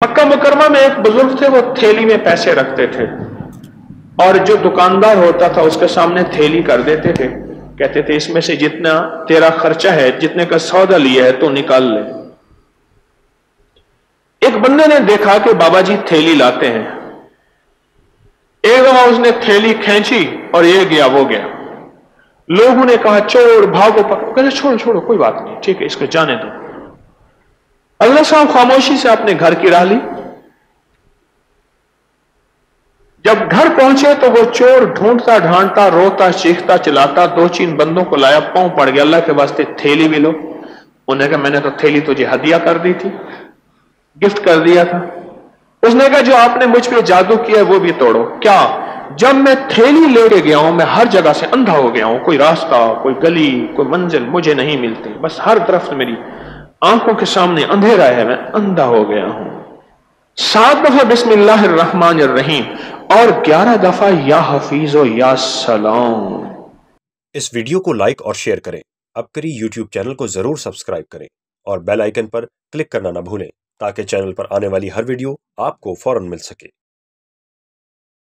मक्का मुकरमा में एक बुजुर्ग थे, वो थैली में पैसे रखते थे और जो दुकानदार होता था उसके सामने थैली कर देते थे, कहते थे इसमें से जितना तेरा खर्चा है, जितने का सौदा लिया है तो निकाल ले। एक बंदे ने देखा कि बाबा जी थैली लाते हैं। एक दफा उसने थैली खींची और ये गया वो गया। लोगों ने कहा चोर भागो पकड़ो, कहते छोड़ो छोड़ो कोई बात नहीं, ठीक है इसको जाने दो। अगले साहब खामोशी से अपने घर की राह ली। जब घर पहुंचे तो वो चोर ढूंढता ढांढता रोता चीखता चिल्लाता 2-3 बंदों को लाया, पांव पड़ गया, अल्लाह के वास्ते थैली भी लो। उन्होंने कहा मैंने तो थैली तुझे हदिया कर दी थी, गिफ्ट कर दिया था। उसने कहा जो आपने मुझ पे जादू किया वो भी तोड़ो। क्या? जब मैं थैली लेके गया हूं मैं हर जगह से अंधा हो गया हूं, कोई रास्ता कोई गली कोई मंजिल मुझे नहीं मिलती, बस हर तरफ से मेरी आंखों के सामने अंधेरा है, मैं अंधा हो गया हूं। 7 दफा बिस्मिल्लाहिर्रहमानिर्रहीम और 11 दफा या हफीजो या सलाम। इस वीडियो को लाइक और शेयर करें। अब करी YouTube चैनल को जरूर सब्सक्राइब करें और बेल आइकन पर क्लिक करना ना भूलें ताकि चैनल पर आने वाली हर वीडियो आपको फौरन मिल सके।